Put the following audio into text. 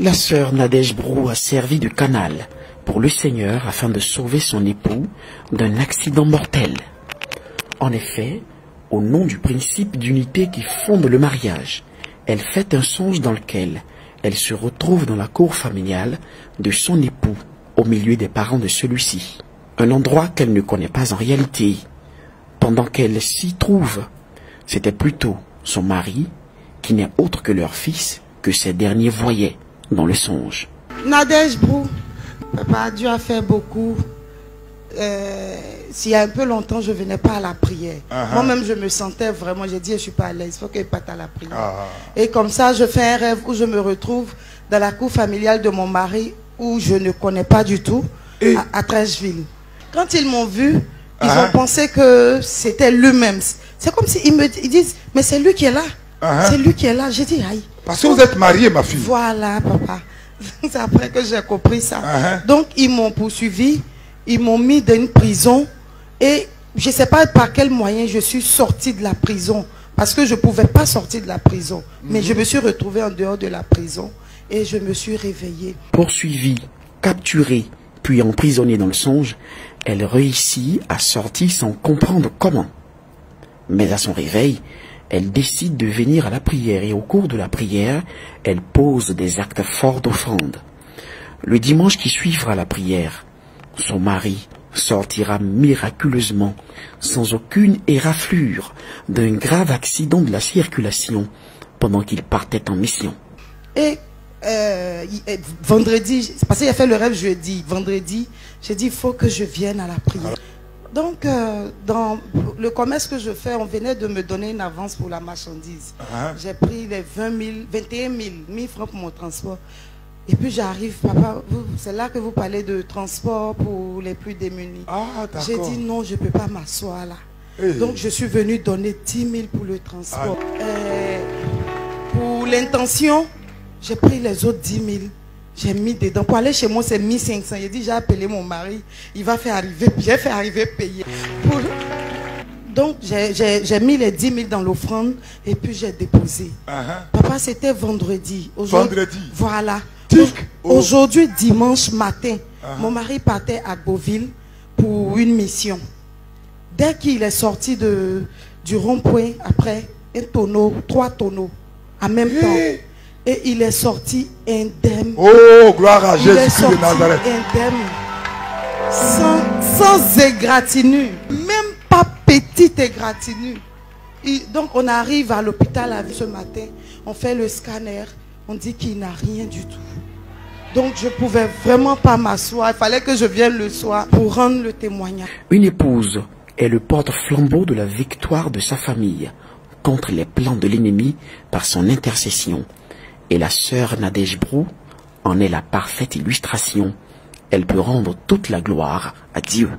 La sœur Nadège Brou a servi de canal pour le Seigneur afin de sauver son époux d'un accident mortel. En effet, au nom du principe d'unité qui fonde le mariage, elle fait un songe dans lequel elle se retrouve dans la cour familiale de son époux, au milieu des parents de celui-ci. Un endroit qu'elle ne connaît pas en réalité. Pendant qu'elle s'y trouve, c'était plutôt son mari, qui n'est autre que leur fils, que ces derniers voyaient dans le songe. Nadège Brou, papa, Dieu a fait beaucoup. S'il y a un peu longtemps, je ne venais pas à la prière. Moi-même, je me sentais vraiment, j'ai dit, je ne suis pas à l'aise, il faut que je parte à la prière. Et comme ça, je fais un rêve où je me retrouve dans la cour familiale de mon mari, où je ne connais pas du tout, à Trècheville. Quand ils m'ont vu, ils ont pensé que c'était lui-même. C'est comme s'ils ils disent, mais c'est lui qui est là. C'est lui qui est là. J'ai dit, aïe. Parce que vous êtes mariée, ma fille. Voilà, papa. C'est après que j'ai compris ça. Donc, ils m'ont poursuivi. Ils m'ont mis dans une prison. Et je ne sais pas par quel moyen je suis sortie de la prison. Parce que je ne pouvais pas sortir de la prison. Mais je me suis retrouvée en dehors de la prison. Et je me suis réveillée. Poursuivie, capturée, puis emprisonnée dans le songe, elle réussit à sortir sans comprendre comment. Mais à son réveil, elle décide de venir à la prière et au cours de la prière, elle pose des actes forts d'offrande. Le dimanche qui suivra la prière, son mari sortira miraculeusement, sans aucune éraflure, d'un grave accident de la circulation pendant qu'il partait en mission. Et vendredi, parce qu'il a fait le rêve jeudi, vendredi, j'ai dit il faut que je vienne à la prière. Donc, dans le commerce que je fais, on venait de me donner une avance pour la marchandise. J'ai pris les 21 000 francs pour mon transport. Et puis j'arrive, papa, c'est là que vous parlez de transport pour les plus démunis. J'ai dit non, je ne peux pas m'asseoir là. Donc je suis venu donner 10 000 pour le transport. Pour l'intention, j'ai pris les autres 10 000. J'ai mis dedans. Pour aller chez moi, c'est 1500. J'ai dit, j'ai appelé mon mari. Il va faire arriver. J'ai fait arriver payer. Donc, j'ai mis les 10 000 dans l'offrande et puis j'ai déposé. Papa, c'était vendredi. Vendredi. Voilà. Aujourd'hui, dimanche matin, mon mari partait à Beauville pour une mission. Dès qu'il est sorti du rond-point, après, 3 tonneaux, en même temps. Et il est sorti indemne. Oh, gloire à Jésus de Nazareth. Indemne. Sans égratignure. Même pas petite égratignure. Donc on arrive à l'hôpital ce matin. On fait le scanner. On dit qu'il n'a rien du tout. Donc je ne pouvais vraiment pas m'asseoir. Il fallait que je vienne le soir pour rendre le témoignage. Une épouse est le porte-flambeau de la victoire de sa famille contre les plans de l'ennemi par son intercession. Et la sœur Nadège Brou en est la parfaite illustration. Elle peut rendre toute la gloire à Dieu.